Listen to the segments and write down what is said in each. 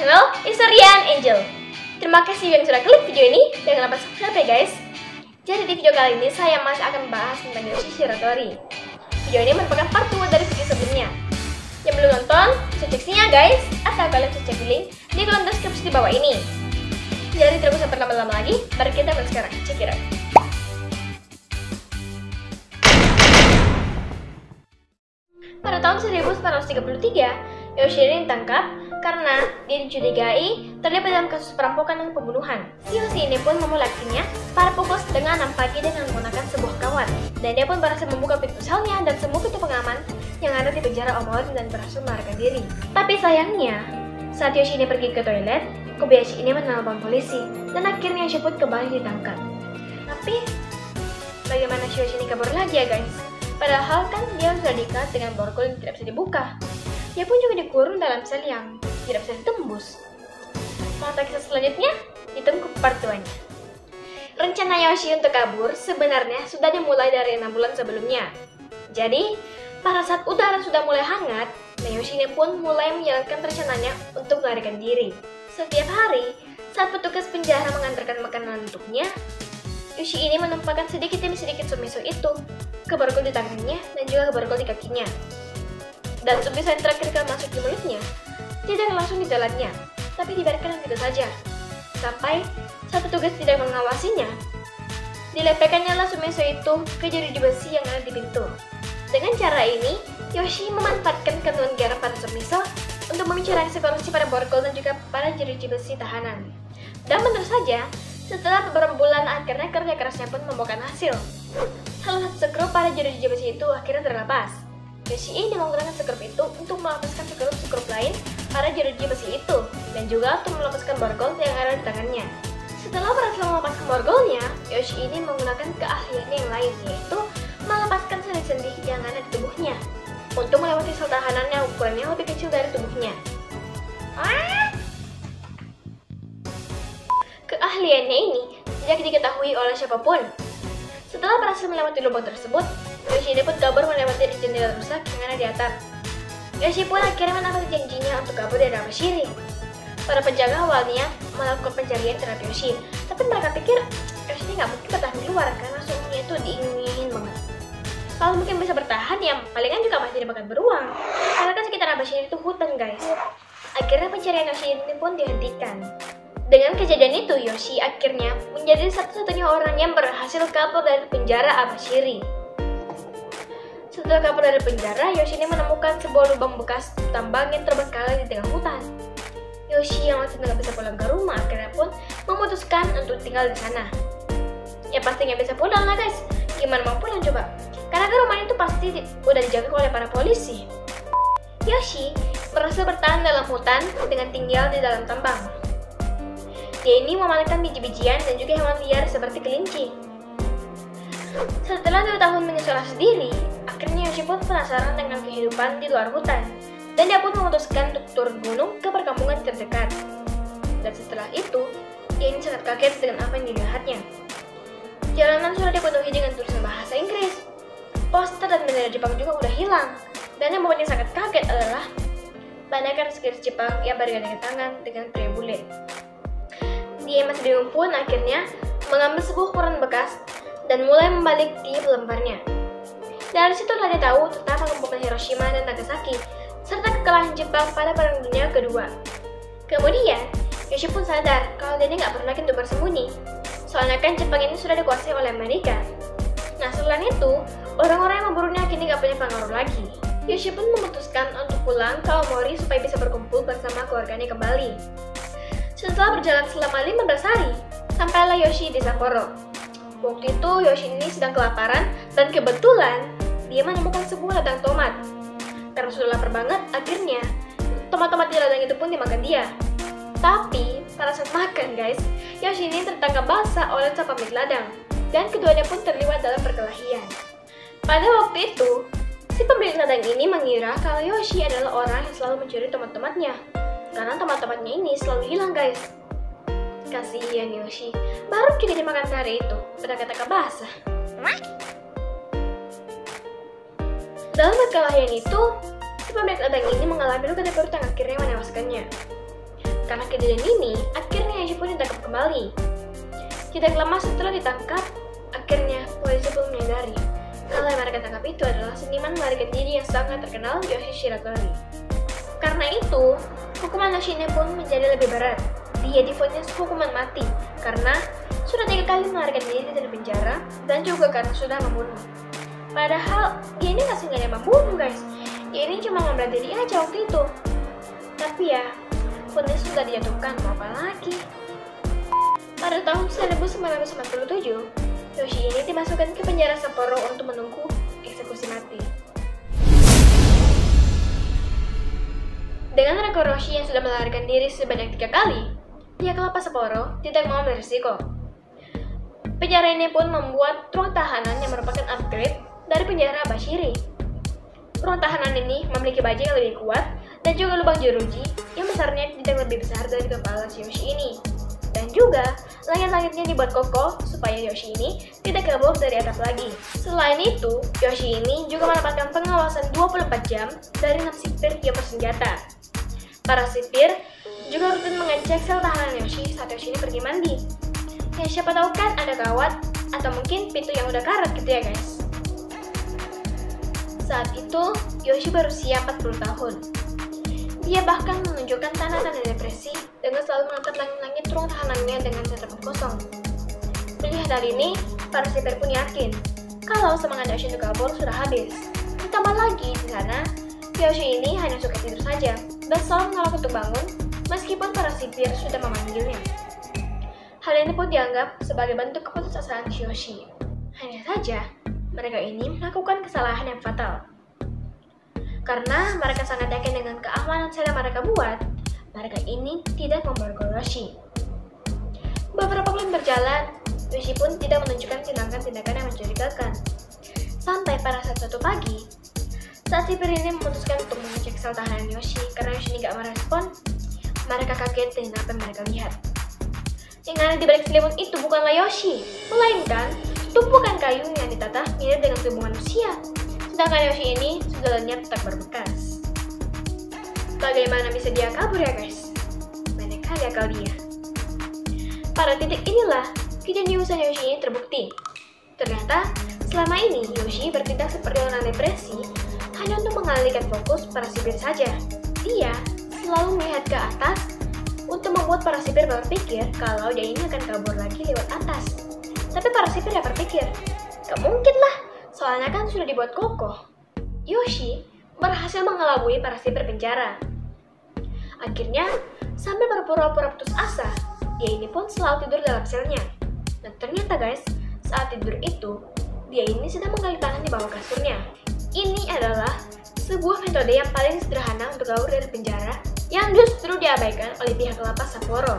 channel Isorian Angel. Terima kasih yang sudah klik video ini. Jangan lupa subscribe ya guys. Jadi di video kali ini saya masih akan bahas tentang Yoshi Shiratori. Video ini merupakan part 2 dari video sebelumnya. Yang belum nonton, bisa cek sini ya guys. Atau kalian bisa cek link di kolom deskripsi di bawah ini. Jadi tidak usah berlama-lama lagi, mari kita mulai sekarang. Check it out. Pada tahun 1933, Yoshi ini ditangkap karena dia dicurigai terlibat dalam kasus perampokan dan pembunuhan. Si Yoshi ini pun memulai aksinya pada pukul setengah 6 pagi dengan menggunakan sebuah kawat. Dan dia pun berhasil membuka pintu selnya dan semua pintu pengaman yang ada di penjara Omori dan berhasil melarikan diri. Tapi sayangnya, saat Yoshi ini pergi ke toilet, Kobayashi ini menelpon polisi dan akhirnya Yoshi pun kembali ditangkap. Tapi bagaimana Yoshi ini kabur lagi ya guys? Padahal kan dia sudah diikat dengan borgol yang tidak bisa dibuka. Dia pun juga dikurung dalam sel yang tidak bisa ditembus. Mau tahu kisah selanjutnya? Ditunggu part 2-nya. Rencana Yoshi untuk kabur sebenarnya sudah dimulai dari 6 bulan sebelumnya. Jadi, pada saat udara sudah mulai hangat, Yoshi ini pun mulai menjalankan rencananya untuk melarikan diri. Setiap hari, saat petugas penjara mengantarkan makanan untuknya, Yoshi ini menumpahkan sedikit demi sedikit sumiso itu ke borgol di tangannya dan juga ke borgol di kakinya. Dan sumiso yang terakhir kali masuk di mulutnya tidak langsung di telannya, tapi dibiarkan begitu saja. Sampai saat petugas tidak mengawasinya, dilepaskannya lah sumiso itu ke jeruji besi yang ada di pintu. Dengan cara ini, Yoshi memanfaatkan kandungan garam pada sumiso untuk memicu reaksi korupsi pada borgol dan juga pada jeruji besi tahanan. Dan benar saja, setelah beberapa bulan akhirnya kerja kerasnya pun membuahkan hasil. Salah satu sekrup pada jeruji besi itu akhirnya terlepas. Yoshi ini menggunakan sekrup itu untuk melepaskan sekrup lain pada jeruji besi itu dan juga untuk melepaskan borgol yang ada di tangannya. Setelah berhasil melepaskan borgolnya, Yoshi ini menggunakan keahlian yang lain, yaitu melepaskan sendi-sendi yang ada di tubuhnya untuk melewati sel tahanan yang ukurannya lebih kecil dari tubuhnya. Keahliannya ini tidak diketahui oleh siapapun. Setelah berhasil melewati lubang tersebut, Yoshi ini pun kabur melewati jendela rusak yang ada di atap. Yoshi pun akhirnya menepati janjinya untuk kabur dari Abashiri. Para penjaga awalnya melakukan pencarian terhadap Yoshi, tapi mereka pikir Yoshi ini nggak mungkin bertahan di luar karena suhunya itu dingin banget. Kalau mungkin bisa bertahan, ya palingan juga masih dimakan beruang. Karena kan sekitar Abashiri itu hutan guys. Akhirnya pencarian Yoshi ini pun dihentikan. Dengan kejadian itu, Yoshi akhirnya menjadi satu-satunya orang yang berhasil kabur dari penjara Abashiri. Setelah kabur dari penjara, Yoshi ini menemukan sebuah lubang bekas tambang yang terbengkalai di tengah hutan. Yoshi yang masih tidak bisa pulang ke rumah akhirnya pun memutuskan untuk tinggal di sana. Ya pasti nggak bisa pulang lah guys. Gimana mau pulang coba? Karena rumah itu pasti udah dijaga oleh para polisi. Yoshi berhasil bertahan dalam hutan dengan tinggal di dalam tambang. Dia ini memakan biji-bijian dan juga hewan liar seperti kelinci. Setelah 2 tahun mengisolasi diri, akhirnya Yoshi pun penasaran dengan kehidupan di luar hutan. Dan dia pun memutuskan untuk turun gunung ke perkampungan terdekat. Dan setelah itu, dia ini sangat kaget dengan apa yang dilihatnya. Jalanan sudah dipenuhi dengan tulisan bahasa Inggris. Poster dan bendera Jepang juga udah hilang. Dan yang membuatnya sangat kaget adalah banyaknya skill Jepang yang bergandengan tangan dengan pria bule. Dia masih bingung pun akhirnya mengambil sebuah koran bekas dan mulai membalik tiap lembarnya. Dari situlah dia tahu tentang pembukaan Hiroshima dan Nagasaki serta kekalahan Jepang pada Perang Dunia Kedua. Kemudian, Yoshi pun sadar kalau dia nggak perlu lagi untuk bersembunyi. Soalnya kan Jepang ini sudah dikuasai oleh Amerika. Nah selain itu, orang-orang yang memburunya kini nggak punya pengaruh lagi. Yoshi pun memutuskan untuk pulang ke Omori supaya bisa berkumpul bersama keluarganya kembali. Setelah berjalan selama 15 hari, sampailah Yoshi di Sapporo. Waktu itu Yoshi ini sedang kelaparan dan kebetulan dia menemukan sebuah ladang tomat. Karena sudah lapar banget, akhirnya tomat-tomat di ladang itu pun dimakan dia. Tapi pada saat makan guys, Yoshi ini tertangkap basah oleh sang pemilik ladang dan keduanya pun terlibat dalam perkelahian. Pada waktu itu, si pemilik ladang ini mengira kalau Yoshi adalah orang yang selalu mencuri tomat-tomatnya. Karena tomat-tomatnya ini selalu hilang guys. Kasihan Yoshi, baru juga dimakan sehari itu, udah ketangkap basah. Dalam perkelahian itu, si pemilik ladang ini mengalami luka di perut yang akhirnya menewaskannya. Karena kejadian ini, akhirnya Yoshi pun ditangkap kembali. Tidak lama setelah ditangkap, akhirnya polisi pun menyadari kalau yang mereka tangkap itu adalah seniman melarikan diri yang sangat terkenal, Yoshi Shiratori. Karena itu, hukuman Yoshi pun menjadi lebih berat. Dia divonis hukuman mati karena sudah 3 kali melarikan diri dari penjara dan juga karena sudah membunuh. Padahal dia ini nggak sengaja membunuh, guys. Dia ini cuma ngambil diri aja waktu itu. Tapi ya, vonis sudah dijatuhkan, mau apa lagi? Pada tahun 1997, Yoshi ini dimasukkan ke penjara Sapporo untuk menunggu eksekusi mati. Dengan rekor Yoshi yang sudah melarikan diri sebanyak 3 kali, pihak lapas Sapporo tidak mau berisiko. Penjara ini pun membuat ruang tahanan yang merupakan upgrade dari penjara Abashiri. Ruang tahanan ini memiliki baja yang lebih kuat dan juga lubang jeruji yang besarnya tidak lebih besar dari kepala si Yoshi ini. Dan juga, langit-langitnya dibuat kokoh supaya Yoshi ini tidak kabur dari atap lagi. Selain itu, Yoshi ini juga mendapatkan pengawasan 24 jam dari 6 sipir yang bersenjata. Para sipir juga rutin mengecek sel tahanan Yoshi saat Yoshi ini pergi mandi. Ya siapa tahu kan ada kawat atau mungkin pintu yang udah karat gitu ya guys. Saat itu, Yoshi berusia 40 tahun. Dia bahkan menunjukkan tanda-tanda depresi dengan selalu menatap langit-langit ruang tahanannya dengan tatapan kosong. Melihat hal ini, para sipir pun yakin kalau semangat Yoshi untuk kabur sudah habis. Ditambah lagi di sana, Yoshi ini hanya suka tidur saja dan selalu menolak untuk bangun meskipun para sipir sudah memanggilnya. Hal ini pun dianggap sebagai bentuk keputusasaan Yoshi. Hanya saja, mereka ini melakukan kesalahan yang fatal. Karena mereka sangat yakin dengan keamanan sel yang mereka buat, mereka ini tidak memborgol Yoshi. Beberapa bulan berjalan, Yoshi pun tidak menunjukkan tindakan-tindakan yang mencurigakan. Sampai pada suatu pagi, saat sipir ini memutuskan untuk mengecek sel tahanan Yoshi karena Yoshi ini gak merespon, mereka kaget dengan apa yang mereka lihat. Yang ada di balik selimut itu bukanlah Yoshi, melainkan tumpukan kayu yang ditata mirip dengan tubuh manusia. Sedangkan Yoshi ini sudah lenyap tak berbekas. Bagaimana bisa dia kabur ya guys? Banyak kali akal dia. Pada titik inilah, kejeniusan Yoshi ini terbukti. Ternyata, selama ini Yoshi bertindak seperti orang depresi hanya untuk mengalihkan fokus para sipir saja. Dia selalu melihat ke atas untuk membuat para sipir berpikir kalau dia ini akan kabur lagi lewat atas. Tapi para sipir ya berpikir, gak mungkin lah, soalnya kan sudah dibuat kokoh. Yoshi berhasil mengelabui para sipir penjara. Akhirnya, sambil berpura-pura putus asa, dia ini pun selalu tidur dalam selnya. Dan ternyata guys, saat tidur itu, dia ini sedang menggali tanah di bawah kasurnya. Ini adalah sebuah metode yang paling sederhana untuk kabur dari penjara yang justru diabaikan oleh pihak lapas Sapporo.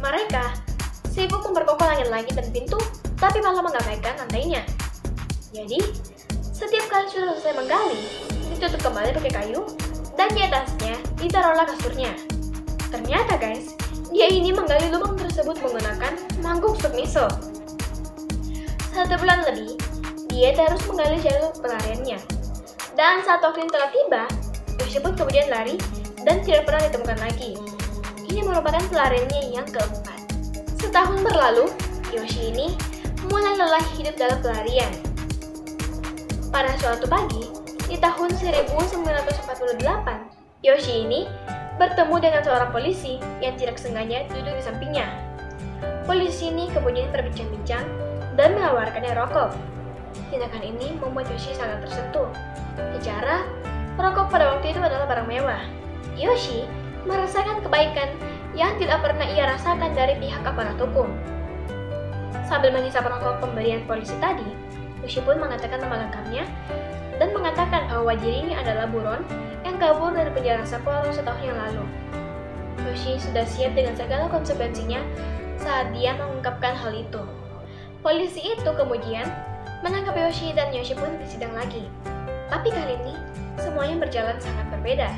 Mereka sibuk memperkokoh langit-langit dan pintu, tapi malah mengabaikan lantainya. Jadi, setiap kali sudah selesai menggali, ditutup kembali pakai kayu, dan di atasnya ditaruhlah kasurnya. Ternyata guys, dia ini menggali lubang tersebut menggunakan mangkuk sup miso. 1 bulan lebih, dia terus menggali jalur pelariannya. Dan saat waktu telah tiba, Yoshi pun kemudian lari dan tidak pernah ditemukan lagi. Ini merupakan pelariannya yang keempat. Setahun berlalu, Yoshi ini mulai lelah hidup dalam pelarian. Pada suatu pagi, di tahun 1948, Yoshi ini bertemu dengan seorang polisi yang tidak sengaja duduk di sampingnya. Polisi ini kemudian berbincang-bincang dan menawarkannya rokok. Tindakan ini membuat Yoshi sangat tersentuh. Secara, rokok pada waktu itu adalah barang mewah. Yoshi merasakan kebaikan yang tidak pernah ia rasakan dari pihak aparat hukum. Sambil menghisap rokok pemberian polisi tadi, Yoshi pun mengatakan nama lengkapnya dan mengatakan bahwa dirinya adalah buron yang kabur dari penjara Sapporo setahun yang lalu. Yoshi sudah siap dengan segala konsekuensinya saat dia mengungkapkan hal itu. Polisi itu kemudian menangkap Yoshi dan Yoshi pun disidang lagi. Tapi kali ini, semuanya berjalan sangat berbeda.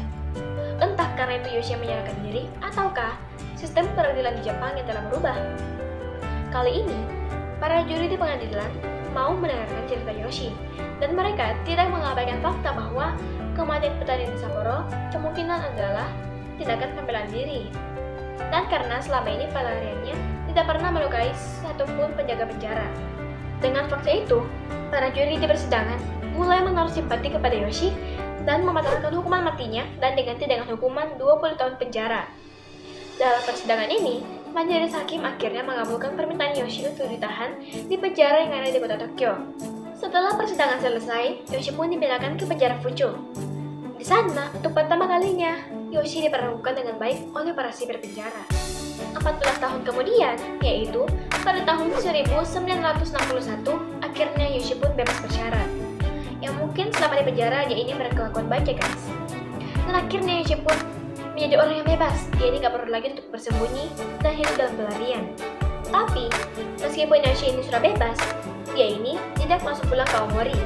Entah karena itu Yoshi yang menyerahkan diri, ataukah sistem peradilan di Jepang yang telah berubah. Kali ini, para juri di pengadilan mau mendengarkan cerita Yoshi, dan mereka tidak mengabaikan fakta bahwa kematian petani di Sapporo kemungkinan adalah tindakan pembelaan diri. Dan karena selama ini pelariannya tidak pernah melukai satupun penjaga penjara. Dengan fakta itu, para juri di persidangan mulai menaruh simpati kepada Yoshi dan membatalkan hukuman matinya dan diganti dengan hukuman 20 tahun penjara. Dalam persidangan ini, majelis hakim akhirnya mengabulkan permintaan Yoshi untuk ditahan di penjara yang ada di kota Tokyo. Setelah persidangan selesai, Yoshi pun dipindahkan ke penjara Fuchu. Di sana, untuk pertama kalinya, Yoshi diperlakukan dengan baik oleh para sipir penjara. 14 tahun kemudian, yaitu pada tahun 1961, akhirnya Yoshi pun bebas bersyarat. Yang mungkin selama di penjara dia ini berkelakuan baik ya guys. Dan akhirnya Yoshi pun menjadi orang yang bebas. Dia ini gak perlu lagi untuk bersembunyi dan hidup dalam pelarian. Tapi, meskipun Yoshi ini sudah bebas, dia ini tidak masuk pulang ke Aomori.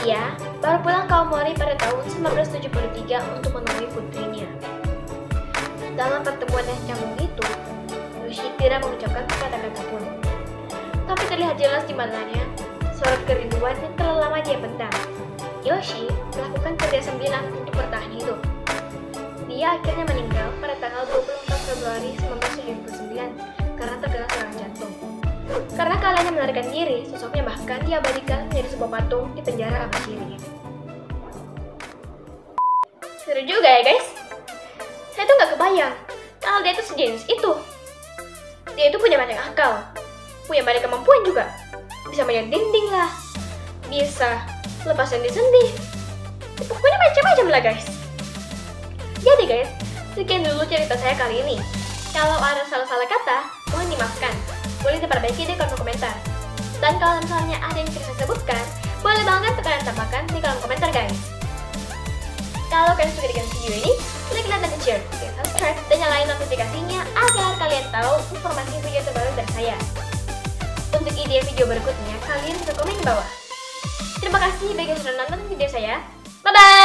Dia baru pulang ke Aomori pada tahun 1973 untuk menemui putrinya. Dalam pertemuan yang canggung itu, Yoshi tidak mengucapkan kata-kata pun. Tapi terlihat jelas di matanya sorot kerinduan yang telah lama dia pendam. Yoshi melakukan kerja sembilan untuk bertahan hidup. Dia akhirnya meninggal pada tanggal 24 Februari 1979 karena terkena serangan jantung. Karena kalanya melarikan diri, sosoknya bahkan diabadikan menjadi sebuah patung di penjara Abashiri. Seru juga ya guys. Saya tuh gak kebayang kalau dia tuh sejenis itu. Dia itu punya banyak akal, punya banyak kemampuan juga. Bisa manjat dinding lah, bisa lepas sendi-sendi. Pokoknya macam-macam lah guys. Jadi guys, sekian dulu cerita saya kali ini. Kalau ada salah-salah kata, mohon dimaafkan. Boleh diperbaiki di kolom komentar. Dan kalau misalnya ada yang tidak saya sebutkan, boleh banget kalian tambahkan di kolom komentar guys. Kalau kalian suka dengan video ini, like dan share, subscribe, dan nyalain notifikasinya agar kalian tahu informasi video terbaru dari saya. Untuk ide video berikutnya, kalian bisa komen di bawah. Terima kasih bagi yang sudah nonton video saya. Bye-bye!